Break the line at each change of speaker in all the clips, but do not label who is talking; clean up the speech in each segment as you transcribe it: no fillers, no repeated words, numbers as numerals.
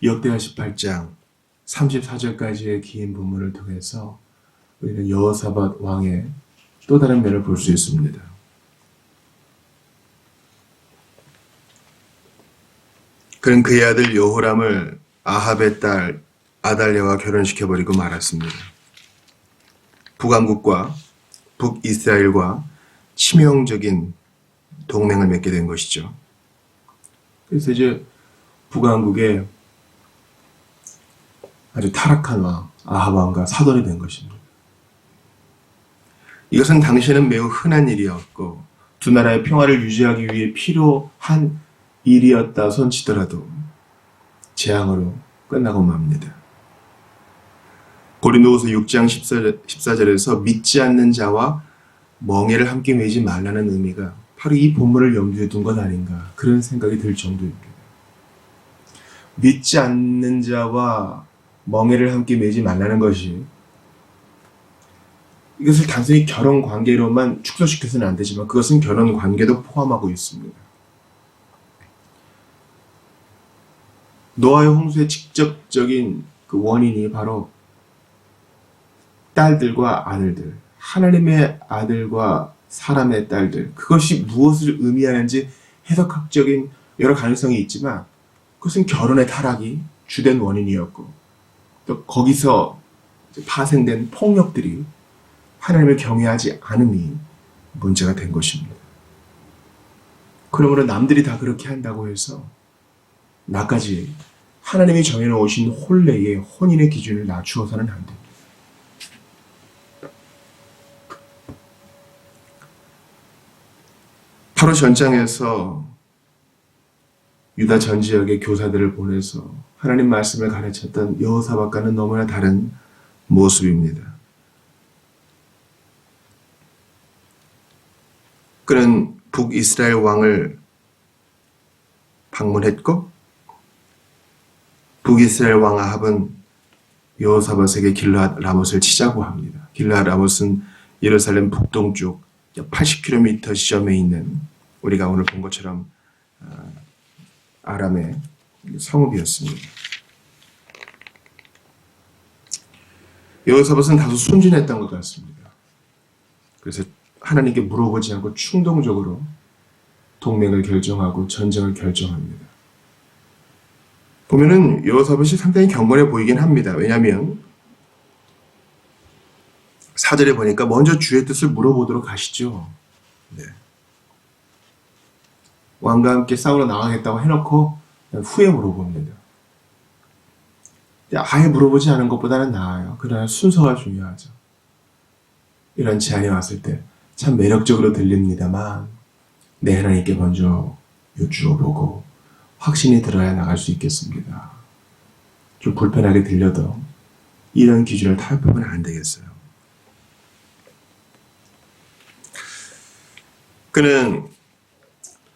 역대하 18장 34절까지의 긴 본문을 통해서 우리는 여호사밧 왕의 또 다른 면을 볼 수 있습니다. 그는 그의 아들 여호람을 아합의 딸 아달랴와 결혼시켜버리고 말았습니다. 북왕국과 북이스라엘과 치명적인 동맹을 맺게 된 것이죠. 그래서 이제 북왕국에 아주 타락한 왕 아합 왕과 사돈이 된 것입니다. 이것은 당시에는 매우 흔한 일이었고 두 나라의 평화를 유지하기 위해 필요한 일이었다 손치더라도 재앙으로 끝나고 맙니다. 고린도후서 6장 14절에서 믿지 않는 자와 멍에를 함께 매지 말라는 의미가 바로 이 본문을 염두에 둔 것 아닌가 그런 생각이 들 정도입니다. 믿지 않는 자와 멍에를 함께 매지 말라는 것이 이것을 단순히 결혼 관계로만 축소시켜서는 안 되지만 그것은 결혼 관계도 포함하고 있습니다. 노아의 홍수의 직접적인 그 원인이 바로 딸들과 아들들, 하나님의 아들과 사람의 딸들, 그것이 무엇을 의미하는지 해석학적인 여러 가능성이 있지만 그것은 결혼의 타락이 주된 원인이었고 또 거기서 파생된 폭력들이 하나님을 경외하지 않음이 문제가 된 것입니다. 그러므로 남들이 다 그렇게 한다고 해서 나까지 하나님이 정해놓으신 혼례의 혼인의 기준을 낮추어서는 안 됩니다. 바로 전장에서 유다 전 지역의 교사들을 보내서 하나님 말씀을 가르쳤던 여호사밧과는 너무나 다른 모습입니다. 그는 북이스라엘 왕을 방문했고 북이스라엘 왕 아합은 여호사밧에게 길르앗 라못을 치자고 합니다. 길르앗 라못은 예루살렘 북동쪽 80km 지점에 있는 우리가 오늘 본 것처럼 아람의 성읍이었습니다. 여호사밧은 다소 순진했던 것 같습니다. 그래서 하나님께 물어보지 않고 충동적으로 동맹을 결정하고 전쟁을 결정합니다. 보면은 여호사밧이 상당히 경건해 보이긴 합니다. 왜냐하면 4절에 보니까 먼저 주의 뜻을 물어보도록 하시죠. 네. 왕과 함께 싸우러 나가겠다고 해놓고 후에 물어봅니다. 아예 물어보지 않은 것보다는 나아요. 그러나 순서가 중요하죠. 이런 제안이 왔을 때 참 매력적으로 들립니다만 내 하나님께 먼저 여쭈어보고 확신이 들어야 나갈 수 있겠습니다. 좀 불편하게 들려도 이런 기준을 타협하면 안 되겠어요. 그는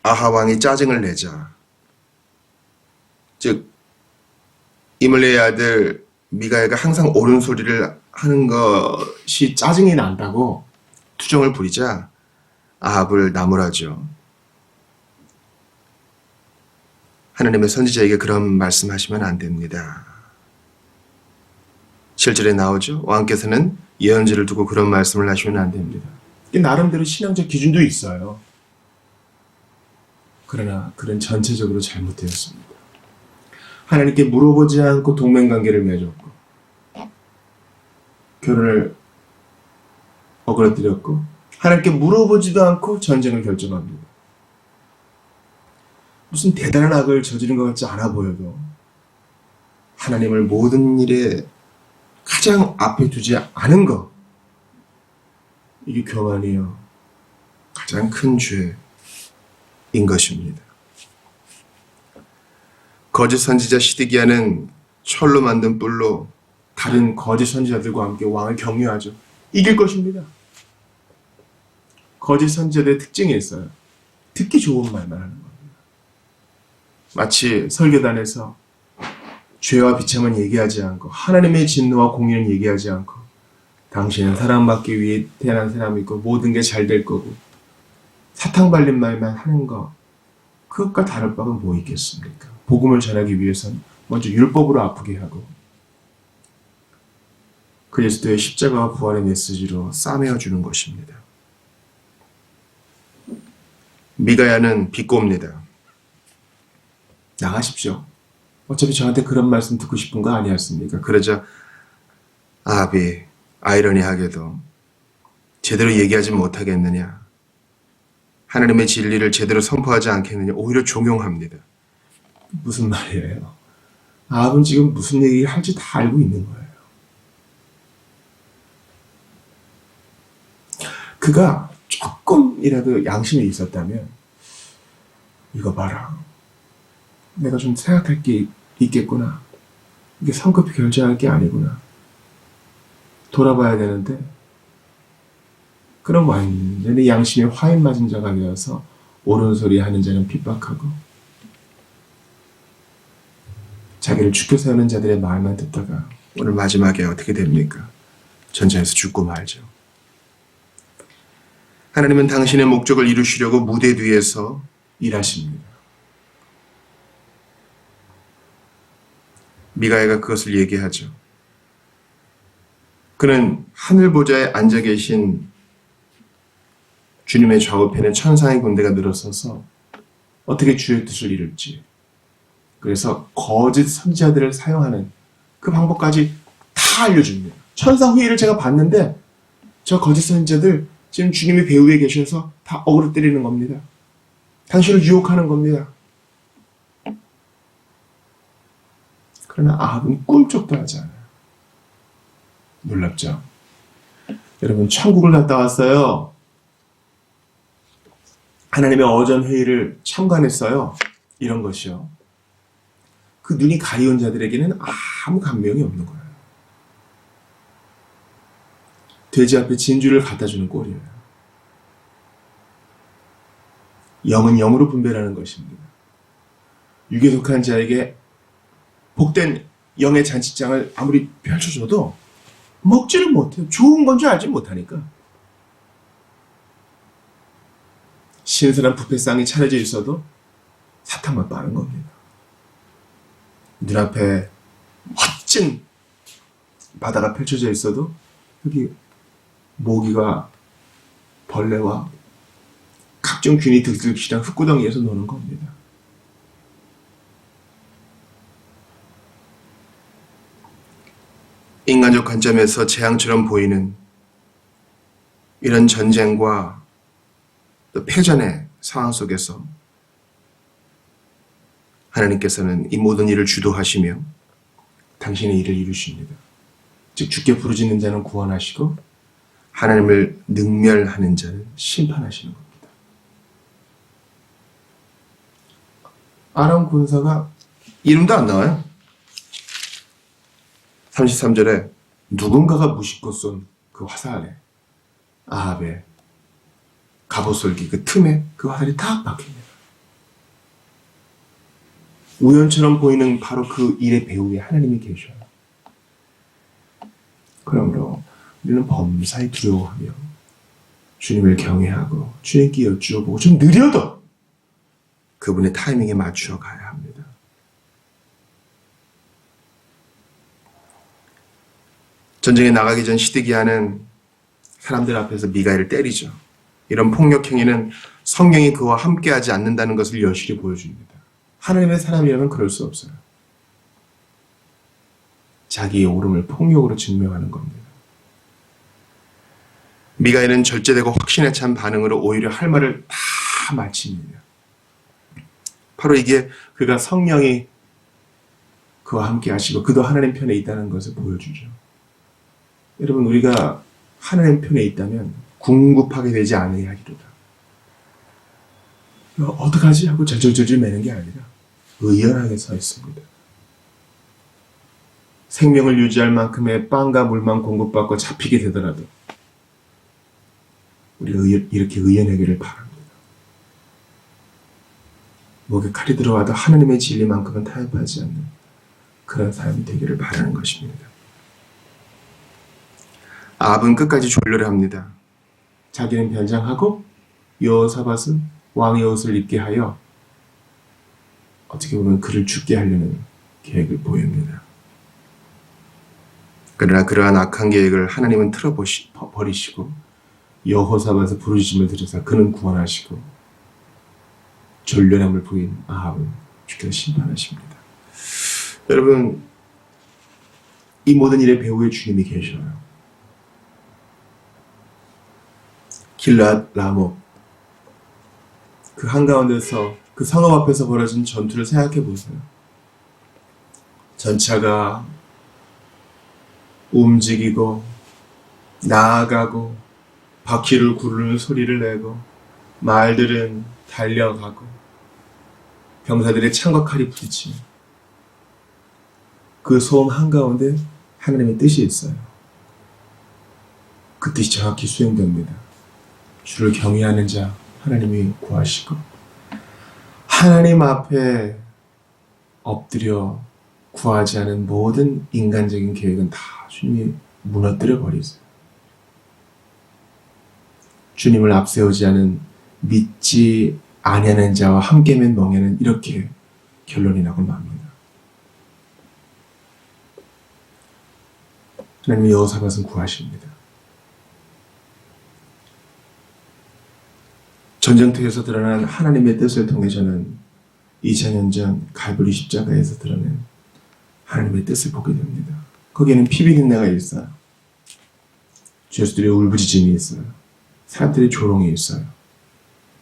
아합 왕이 짜증을 내자 즉 이물레의 아들 미가야가 항상 옳은 소리를 하는 것이 짜증이 난다고 투정을 부리자 아합을 나무라죠. 하나님의 선지자에게 그런 말씀하시면 안 됩니다. 7절에 나오죠. 왕께서는 예언자를 두고 그런 말씀을 하시면 안 됩니다. 나름대로 신앙적 기준도 있어요. 그러나 그런 전체적으로 잘못되었습니다. 하나님께 물어보지 않고 동맹관계를 맺었고 결혼을 어그러뜨렸고 하나님께 물어보지도 않고 전쟁을 결정합니다. 무슨 대단한 악을 저지른 것 같지 않아 보여도 하나님을 모든 일에 가장 앞에 두지 않은 것 이게 교만이요 가장 큰 죄인 것입니다. 거짓 선지자 시드기야는 철로 만든 뿔로 다른 거짓 선지자들과 함께 왕을 경유하죠. 이길 것입니다. 거짓 선지자들의 특징이 있어요. 듣기 좋은 말만 하는 겁니다. 마치 설교단에서 죄와 비참은 얘기하지 않고 하나님의 진노와 공의는 얘기하지 않고 당신은 사랑받기 위해 태어난 사람이고 모든 게 잘 될 거고 사탕 발린 말만 하는 것 그것과 다를 바가 뭐 있겠습니까? 복음을 전하기 위해선 먼저 율법으로 아프게 하고 그리스도의 십자가와 부활의 메시지로 싸매어 주는 것입니다. 미가야는 비꼬입니다. 나가십시오. 어차피 저한테 그런 말씀 듣고 싶은 거 아니었습니까? 그러자 아합이 아이러니하게도 제대로 얘기하지 못하겠느냐, 하나님의 진리를 제대로 선포하지 않겠느냐, 오히려 종용합니다. 무슨 말이에요? 아합은 지금 무슨 얘기를 할지 다 알고 있는 거예요. 그가 조금이라도 양심이 있었다면, 이거 봐라, 내가 좀 생각할 게 있겠구나, 이게 성급히 결정할 게 아니구나, 돌아봐야 되는데, 그럼 완전히 양심에 화인 맞은 자가 되어서 옳은 소리 하는 자는 핍박하고 자기를 죽여 세우는 자들의 말만 듣다가 오늘 마지막에 어떻게 됩니까? 전쟁에서 죽고 말죠. 하나님은 당신의 목적을 이루시려고 무대 뒤에서 일하십니다. 미가야가 그것을 얘기하죠. 그는 하늘 보좌에 앉아 계신 주님의 좌우편에 천상의 군대가 늘어서서 어떻게 주의 뜻을 이룰지, 그래서 거짓 선지자들을 사용하는 그 방법까지 다 알려줍니다. 천상 회의를 제가 봤는데 저 거짓 선지자들 지금 주님의 배후에 계셔서 다 어그로 때리는 겁니다. 당신을 유혹하는 겁니다. 그러나 아합은 꿈쩍도 하지 않아요. 놀랍죠? 여러분, 천국을 갔다 왔어요. 하나님의 어전 회의를 참관했어요. 이런 것이요. 그 눈이 가리운 자들에게는 아무 감명이 없는 거예요. 돼지 앞에 진주를 갖다 주는 꼴이에요. 영은 영으로 분별하는 것입니다. 육에 속한 자에게 복된 영의 잔치장을 아무리 펼쳐줘도 먹지를 못해요. 좋은 건 줄 알지 못하니까. 신선한 뷔페상이 차려져 있어도 사탕만 빠는 겁니다. 눈앞에 멋진 바다가 펼쳐져 있어도 여기 모기가 벌레와 각종 균이 들들기시랑 흙구덩이에서 노는 겁니다. 인간적 관점에서 재앙처럼 보이는 이런 전쟁과 또 패전의 상황 속에서 하나님께서는 이 모든 일을 주도하시며 당신의 일을 이루십니다. 즉 주께 부르짖는 자는 구원하시고 하나님을 능멸하는 자는 심판하시는 겁니다. 아람 군사가 이름도 안 나와요. 33절에 누군가가 무심코 쏜 그 화살에 아합의 갑옷솔기 그 틈에 그 화살이 탁 박힙니다. 우연처럼 보이는 바로 그 일의 배후에 하나님이 계셔요. 그러므로 우리는 범사에 두려워하며 주님을 경외하고 주님께 여쭈어보고 좀 느려도 그분의 타이밍에 맞추어 가야 합니다. 전쟁에 나가기 전 시드기야는 사람들 앞에서 미가야를 때리죠. 이런 폭력 행위는 성경이 그와 함께하지 않는다는 것을 여실히 보여줍니다. 하나님의 사람이라면 그럴 수 없어요. 자기의 옳음을 폭력으로 증명하는 겁니다. 미가야는 절제되고 확신에 찬 반응으로 오히려 할 말을 다 마칩니다. 바로 이게 그가 성령이 그와 함께 하시고 그도 하나님 편에 있다는 것을 보여주죠. 여러분, 우리가 하나님 편에 있다면 궁급하게 되지 않으리로다. 어떡하지? 하고 절절절절 매는 게 아니라 의연하게 서 있습니다. 생명을 유지할 만큼의 빵과 물만 공급받고 잡히게 되더라도 우리가 이렇게 의연하기를 바랍니다. 목에 칼이 들어와도 하나님의 진리만큼은 타협하지 않는 그런 사람이 되기를 바라는 것입니다. 아합은 끝까지 졸려를 합니다. 자기는 변장하고 여호사밧은 왕의 옷을 입게 하여 어떻게 보면 그를 죽게 하려는 계획을 보입니다. 그러나 그러한 악한 계획을 하나님은 버리시고 여호사밧의 부르짖음을 들으사 그는 구원하시고 졸렬함을 보인 아합을 주께서 심판하십니다. 여러분, 이 모든 일의 배후에 주님이 계셔요. 길랏 라못, 그 한가운데서 그 성읍 앞에서 벌어진 전투를 생각해 보세요. 전차가 움직이고 나아가고 바퀴를 구르는 소리를 내고 말들은 달려가고 병사들의 창과 칼이 부딪히며 그 소음 한가운데 하나님의 뜻이 있어요. 그 뜻이 정확히 수행됩니다. 주를 경외하는 자 하나님이 구하시고 하나님 앞에 엎드려 구하지 않은 모든 인간적인 계획은 다 주님이 무너뜨려 버리세요. 주님을 앞세우지 않은 믿지 아니하는 자와 함께 맨 멍에는 이렇게 결론이 나고 맙니다. 하나님이 여호사밧은 구하십니다. 전쟁터에서 드러난 하나님의 뜻을 통해 저는 2000년 전 갈보리 십자가에서 드러낸 하나님의 뜻을 보게 됩니다. 거기에는 피비린내가 있어요. 죄수들의 울부짖음이 있어요. 사람들의 조롱이 있어요.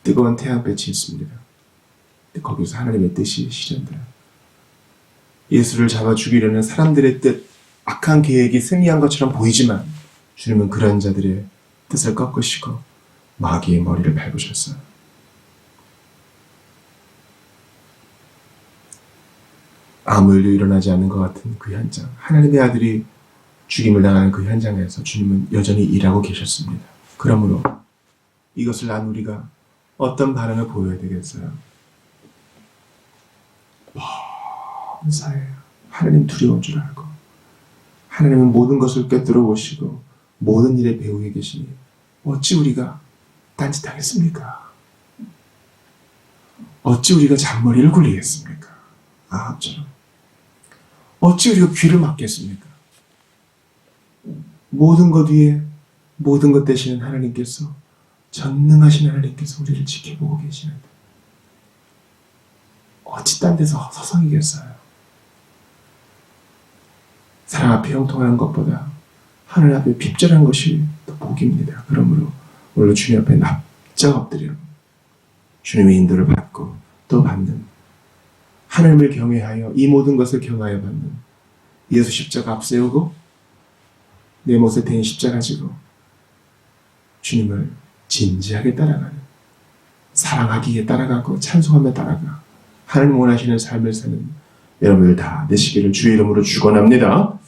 뜨거운 태양빛이 있습니다. 거기서 하나님의 뜻이 실현돼요. 예수를 잡아 죽이려는 사람들의 뜻, 악한 계획이 승리한 것처럼 보이지만 주님은 그런 자들의 뜻을 꺾으시고 마귀의 머리를 밟으셨어요. 아무 일도 일어나지 않는 것 같은 그 현장, 하나님의 아들이 죽임을 당하는 그 현장에서 주님은 여전히 일하고 계셨습니다. 그러므로 이것을 난 우리가 어떤 반응을 보여야 되겠어요? 범사에 하나님 두려운 줄 알고 하나님은 모든 것을 꿰뚫어 보시고 모든 일에 배후에 계시니 어찌 우리가 딴짓하겠습니까? 어찌 우리가 잔머리를 굴리겠습니까? 아합처럼. 어찌 우리가 귀를 막겠습니까? 모든 것 위에 모든 것 되시는 하나님께서, 전능하신 하나님께서 우리를 지켜보고 계시는데 어찌 딴 데서 서성이겠어요? 사람 앞에 형통하는 것보다 하늘 앞에 핍절한 것이 더 복입니다. 그러므로 오늘 주님 앞에 납작 엎드려 주님의 인도를 받고 또 받는, 하나님을 경외하여 이 모든 것을 경하여 받는 예수 십자가 앞세우고 내 몫에 대인 십자가 지고 주님을 진지하게 따라가는, 사랑하기에 따라가고 찬송하며 따라가 하나님 원하시는 삶을 사는 여러분들 다 되시기를 주의 이름으로 축원합니다.